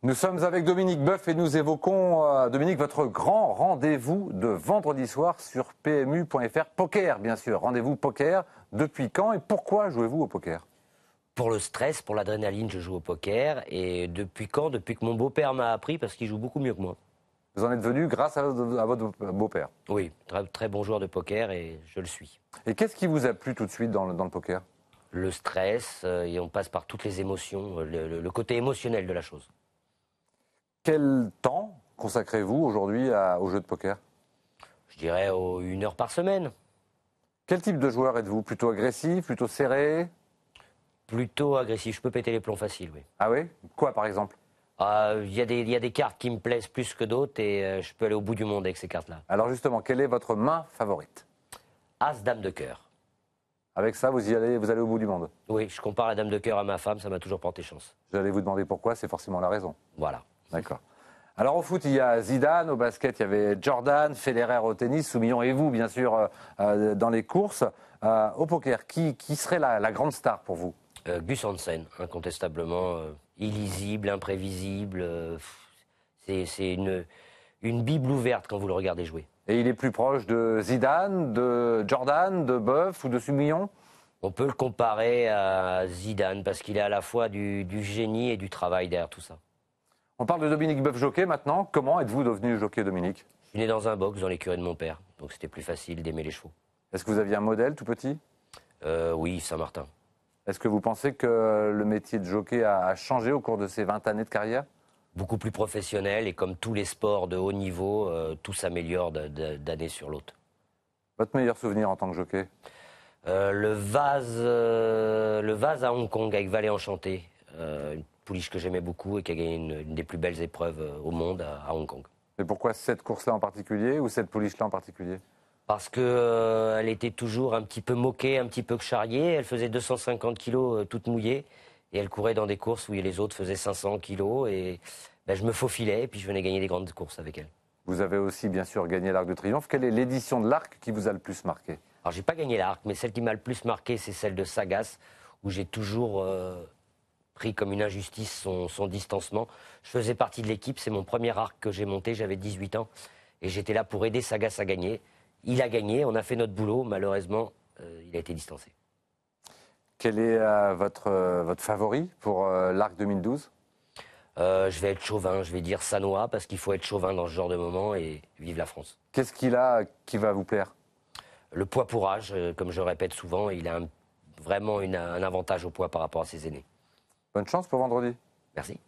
Nous sommes avec Dominique Boeuf et nous évoquons, Dominique, votre grand rendez-vous de vendredi soir sur PMU.fr. Poker, bien sûr. Rendez-vous poker. Depuis quand et pourquoi jouez-vous au poker? Pour le stress, pour l'adrénaline, je joue au poker. Et depuis quand? Depuis que mon beau-père m'a appris, parce qu'il joue beaucoup mieux que moi. Vous en êtes venu grâce à votre beau-père. Oui, très, très bon joueur de poker et je le suis. Et qu'est-ce qui vous a plu tout de suite dans le poker? Le stress, et on passe par toutes les émotions, le côté émotionnel de la chose. Quel temps consacrez-vous aujourd'hui au jeu de poker? Je dirais 1 heure par semaine. Quel type de joueur êtes-vous? Plutôt agressif, plutôt serré? Plutôt agressif, je peux péter les plombs faciles, oui. Ah oui? Quoi par exemple? Il y a des cartes qui me plaisent plus que d'autres et je peux aller au bout du monde avec ces cartes-là. Alors justement, quelle est votre main favorite? As, dame de cœur. Avec ça, vous allez au bout du monde. Oui, je compare la dame de cœur à ma femme, ça m'a toujours porté chance. J'allais vous demander pourquoi, c'est forcément la raison. Voilà. D'accord. Alors au foot, il y a Zidane, au basket, il y avait Jordan, Federer au tennis, Soumillon et vous, bien sûr, dans les courses. Au poker, qui serait la grande star pour vous? Gus Hansen, incontestablement, illisible, imprévisible. C'est une bible ouverte quand vous le regardez jouer. Et il est plus proche de Zidane, de Jordan, de Boeuf ou de Soumillon? On peut le comparer à Zidane parce qu'il est à la fois du génie et du travail derrière tout ça. On parle de Dominique Boeuf jockey maintenant. Comment êtes-vous devenu jockey, Dominique? Je suis né dans un box dans l'écurie de mon père, donc c'était plus facile d'aimer les chevaux. Est-ce que vous aviez un modèle tout petit? Oui, Saint-Martin. Est-ce que vous pensez que le métier de jockey a changé au cours de ces 20 années de carrière? Beaucoup plus professionnel et comme tous les sports de haut niveau, tout s'améliore d'année sur l'autre. Votre meilleur souvenir en tant que jockey? Le vase à Hong Kong avec Vallée Enchantée, une pouliche que j'aimais beaucoup et qui a gagné une des plus belles épreuves au monde à Hong Kong. Et pourquoi cette course-là en particulier ou cette pouliche-là en particulier? Parce que elle était toujours un petit peu moquée, un petit peu charriée. Elle faisait 250 kilos toute mouillée et elle courait dans des courses où les autres faisaient 500 kilos et je me faufilais et puis je venais gagner des grandes courses avec elle. Vous avez aussi bien sûr gagné l'Arc de Triomphe. Quelle est l'édition de l'Arc qui vous a le plus marqué? Alors j'ai pas gagné l'Arc, mais celle qui m'a le plus marqué, c'est celle de Sagas, où j'ai toujours pris comme une injustice son distancement. Je faisais partie de l'équipe, c'est mon premier arc que j'ai monté, j'avais 18 ans, et j'étais là pour aider Sagas à gagner. Il a gagné, on a fait notre boulot, malheureusement, il a été distancé. Quel est votre favori pour l'Arc 2012? Je vais être chauvin, je vais dire Sanois, parce qu'il faut être chauvin dans ce genre de moment, et vive la France. Qu'est-ce qu'il a qui va vous plaire? Le poids pour âge, comme je répète souvent, il a vraiment un avantage au poids par rapport à ses aînés. Bonne chance pour vendredi. Merci.